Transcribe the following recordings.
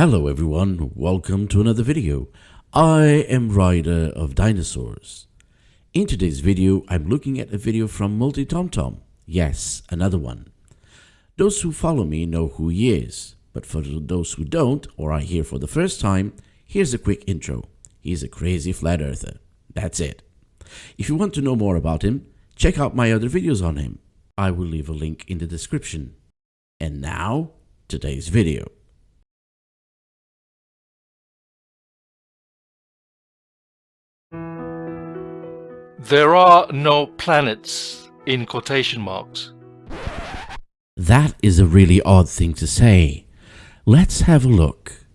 Hello everyone, welcome to another video. I am Ryder of Dinosaurs. In today's video, I'm looking at a video from Multi-Tom-Tom. Yes, another one. Those who follow me know who he is, but for those who don't or are here for the first time, here's a quick intro. He's a crazy flat earther. That's it. If you want to know more about him, check out my other videos on him. I will leave a link in the description. And now, today's video. There are no planets in quotation marks. That is a really odd thing to say. Let's have a look.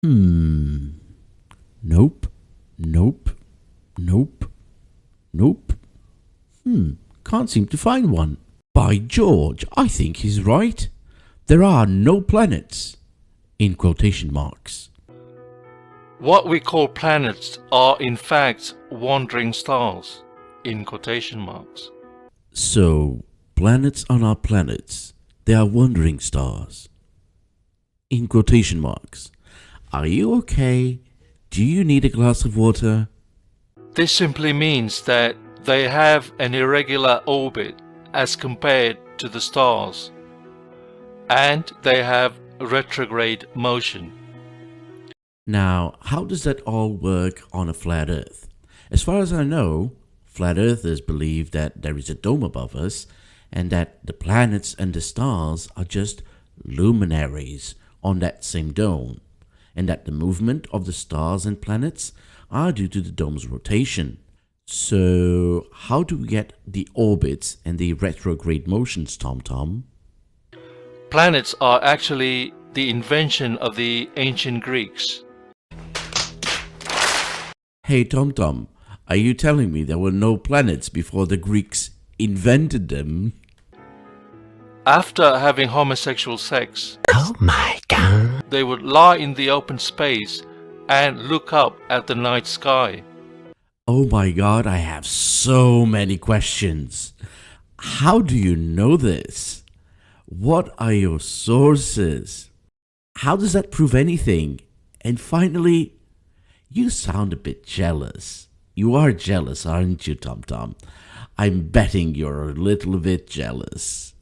Nope. Nope. Nope. Nope. Can't seem to find one. By George, I think he's right. There are no planets in quotation marks. What we call planets are in fact wandering stars in quotation marks. So, planets are not planets. They are wandering stars. In quotation marks. Are you okay? Do you need a glass of water? This simply means that they have an irregular orbit as compared to the stars, and they have retrograde motion. Now, how does that all work on a flat Earth? As far as I know, flat earthers believe that there is a dome above us and that the planets and the stars are just luminaries on that same dome, and that the movement of the stars and planets are due to the dome's rotation. So, how do we get the orbits and the retrograde motions, Tom? Planets are actually the invention of the ancient Greeks. Hey Tom, are you telling me there were no planets before the Greeks invented them? After having homosexual sex, Oh my god! they would lie in the open space and look up at the night sky. Oh my god, I have so many questions. How do you know this? What are your sources? How does that prove anything? And finally, you sound a bit jealous. You are jealous, aren't you, Tom? I'm betting you're a little bit jealous.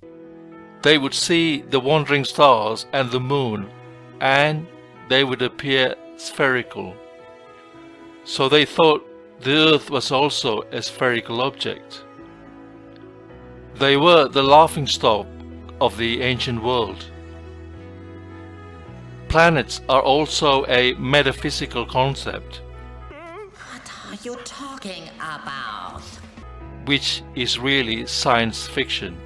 They would see the wandering stars and the moon, and they would appear spherical. So they thought the Earth was also a spherical object. They were the laughingstock of the ancient world. Planets are also a metaphysical concept, What are you talking about? which is really science fiction.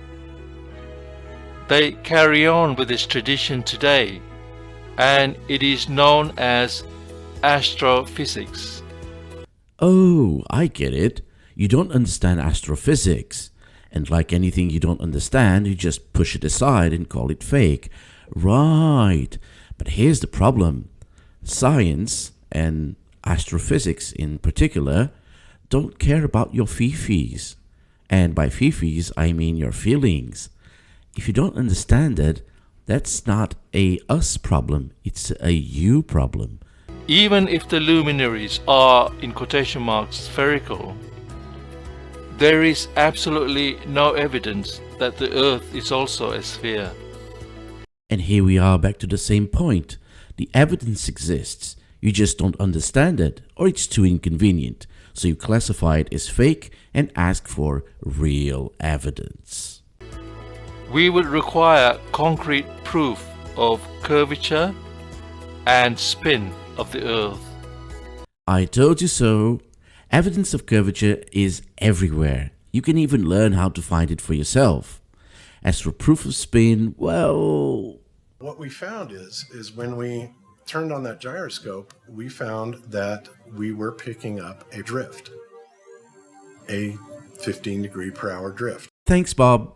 They carry on with this tradition today, and it is known as astrophysics. Oh, I get it. You don't understand astrophysics. And like anything you don't understand, you just push it aside and call it fake. Right. But here's the problem. Science, and astrophysics in particular, don't care about your fifis. And by fifis, I mean your feelings. If you don't understand it, that's not a us problem, it's a you problem. Even if the luminaries are, in quotation marks, spherical, there is absolutely no evidence that the Earth is also a sphere. And here we are back to the same point. The evidence exists, you just don't understand it, or it's too inconvenient, so you classify it as fake and ask for real evidence. We would require concrete proof of curvature and spin of the Earth. I told you so. Evidence of curvature is everywhere. You can even learn how to find it for yourself. As for proof of spin, well... What we found is when we turned on that gyroscope, we found that we were picking up a drift, a 15-degree-per-hour drift. Thanks, Bob.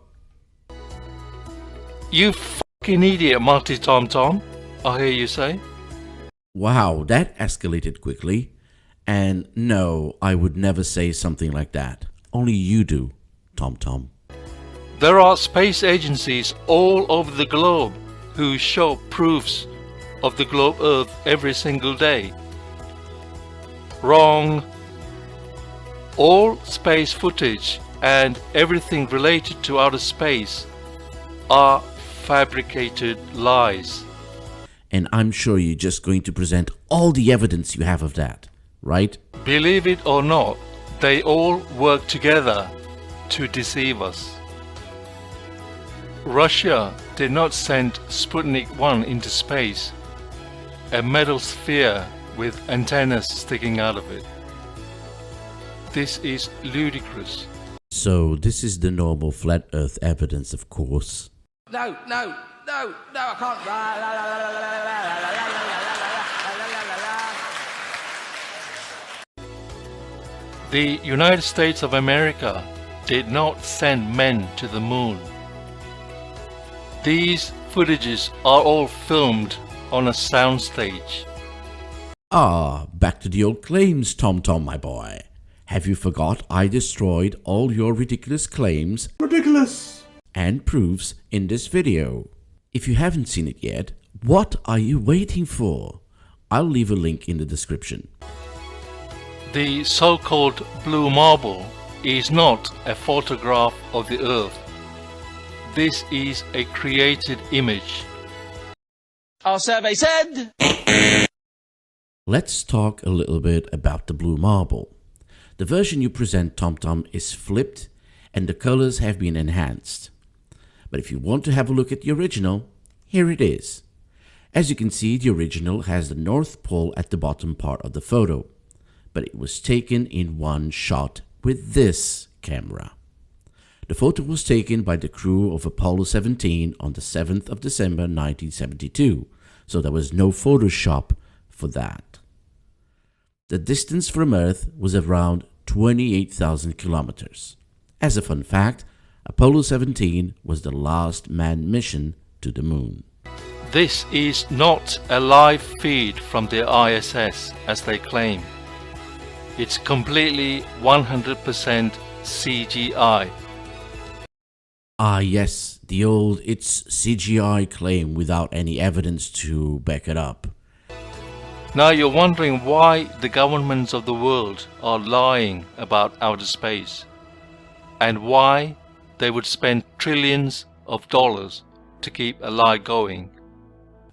You fucking idiot, Multi-Tom, I hear you say. Wow, that escalated quickly. And no, I would never say something like that. Only you do, Tom. There are space agencies all over the globe who show proofs of the globe Earth every single day. Wrong. All space footage and everything related to outer space are fabricated lies. And I'm sure you're just going to present all the evidence you have of that, right? Believe it or not, they all work together to deceive us. Russia did not send Sputnik 1 into space, a metal sphere with antennas sticking out of it. This is ludicrous. So this is the normal flat earth evidence, of course. No, I can't. The United States of America did not send men to the moon. These footages are all filmed on a soundstage. Ah, back to the old claims, Tom Tom, my boy. Have you forgot I destroyed all your ridiculous claims? Ridiculous! And proofs in this video. If you haven't seen it yet, what are you waiting for? I'll leave a link in the description. The so-called blue marble is not a photograph of the Earth. This is a created image. Our survey said... Let's talk a little bit about the blue marble. The version you present, Tom Tom, is flipped and the colors have been enhanced. But if you want to have a look at the original, here it is. As you can see, the original has the North Pole at the bottom part of the photo, but it was taken in one shot with this camera. The photo was taken by the crew of Apollo 17 on the 7th of December 1972, so there was no Photoshop for that. The distance from Earth was around 28,000 kilometers. As a fun fact, Apollo 17 was the last manned mission to the moon. This is not a live feed from the ISS as they claim. It's completely 100% CGI. Ah yes, the old "it's CGI" claim without any evidence to back it up. Now you're wondering why the governments of the world are lying about outer space, and why they would spend trillions of dollars to keep a lie going.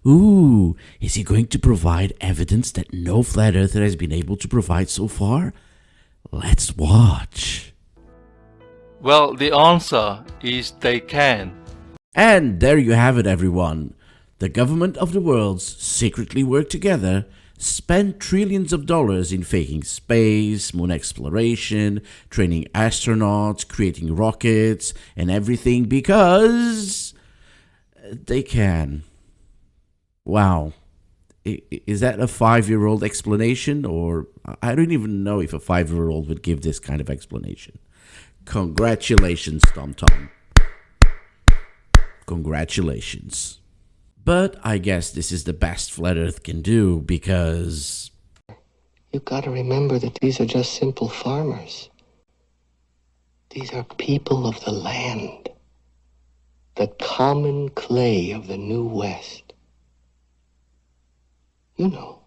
Ooh, is he going to provide evidence that no flat earther has been able to provide so far? Let's watch. Well, the answer is they can. And there you have it, everyone. The government of the worlds secretly work together, spend trillions of dollars in faking space, moon exploration, training astronauts, creating rockets, and everything because they can. Wow. Is that a 5-year-old explanation? Or I don't even know if a 5-year-old would give this kind of explanation. Congratulations, Tom Tom. Congratulations. But I guess this is the best Flat Earth can do because... You've got to remember that these are just simple farmers. These are people of the land. The common clay of the New West. You know.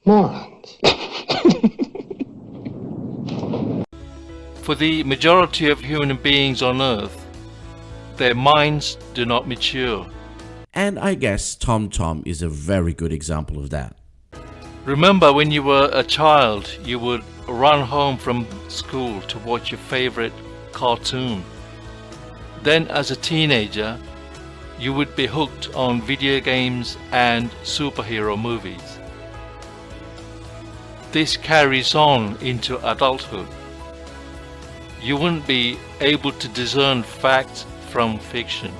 Morons. For the majority of human beings on Earth, their minds do not mature. And I guess Tom Tom is a very good example of that. Remember when you were a child, you would run home from school to watch your favorite cartoon. Then as a teenager, you would be hooked on video games and superhero movies. This carries on into adulthood. You wouldn't be able to discern fact from fiction.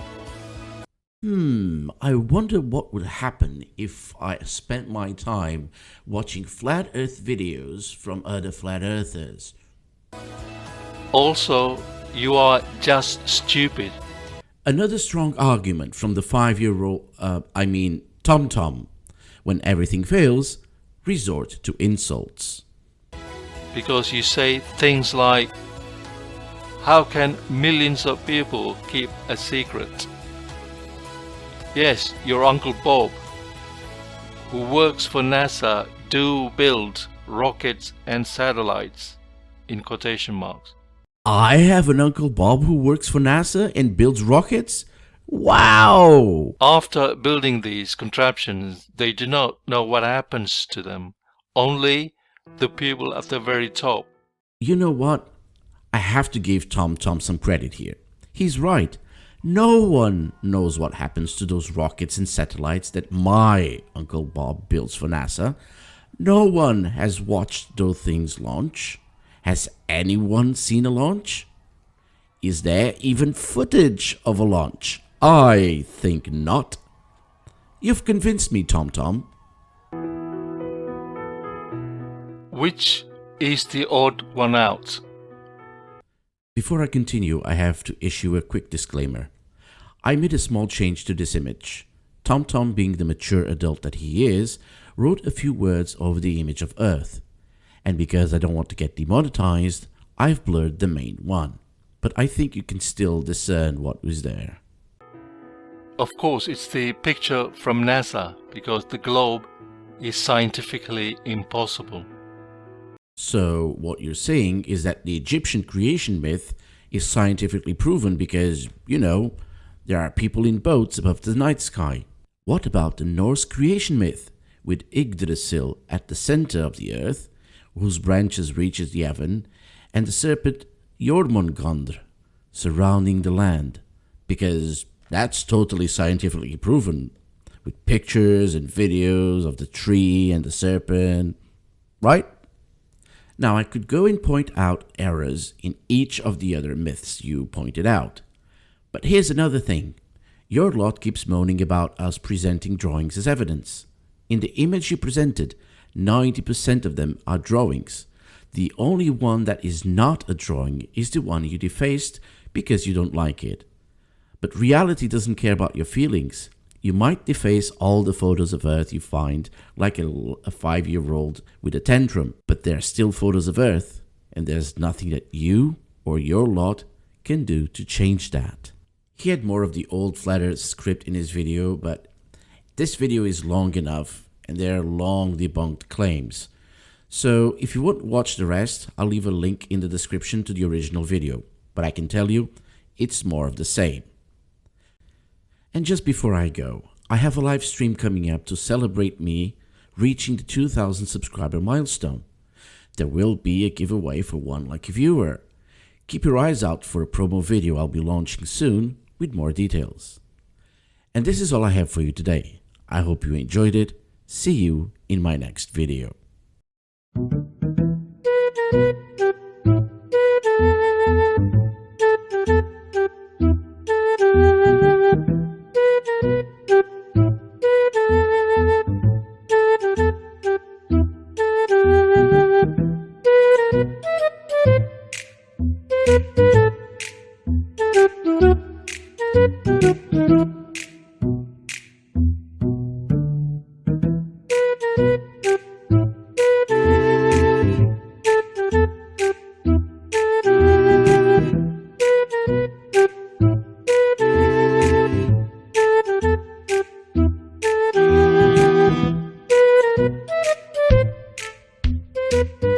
I wonder what would happen if I spent my time watching flat earth videos from other flat earthers. Also, you are just stupid. Another strong argument from the 5-year-old, Tom Tom. When everything fails, resort to insults. Because you say things like, how can millions of people keep a secret? Yes, your Uncle Bob, who works for NASA, do build rockets and satellites, in quotation marks. I have an Uncle Bob who works for NASA and builds rockets? Wow! After building these contraptions, they do not know what happens to them. Only the people at the very top. You know what? I have to give Tom some credit here. He's right. No one knows what happens to those rockets and satellites that my Uncle Bob builds for NASA. No one has watched those things launch. Has anyone seen a launch? Is there even footage of a launch? I think not. You've convinced me, Tom. Which is the odd one out? Before I continue, I have to issue a quick disclaimer. I made a small change to this image. Tom, being the mature adult that he is, wrote a few words over the image of Earth. And because I don't want to get demonetized, I've blurred the main one. But I think you can still discern what was there. Of course, it's the picture from NASA, because the globe is scientifically impossible. So what you're saying is that the Egyptian creation myth is scientifically proven because, you know, there are people in boats above the night sky. What about the Norse creation myth with Yggdrasil at the center of the earth, whose branches reaches the heaven, and the serpent Jormungandr surrounding the land? Because that's totally scientifically proven, with pictures and videos of the tree and the serpent, right? Now, I could go and point out errors in each of the other myths you pointed out. But here's another thing. Your lot keeps moaning about us presenting drawings as evidence. In the image you presented, 90% of them are drawings. The only one that is not a drawing is the one you defaced because you don't like it. But reality doesn't care about your feelings. You might deface all the photos of Earth you find, like a 5-year-old with a tantrum, but they're still photos of Earth, and there's nothing that you or your lot can do to change that. He had more of the old flat Earth script in his video, but this video is long enough, and there are long debunked claims. So if you won't watch the rest, I'll leave a link in the description to the original video, but I can tell you, it's more of the same. And just before I go, I have a live stream coming up to celebrate me reaching the 2,000 subscriber milestone. There will be a giveaway for one lucky viewer. Keep your eyes out for a promo video I'll be launching soon with more details. And this is all I have for you today. I hope you enjoyed it. See you in my next video. Beep, beep.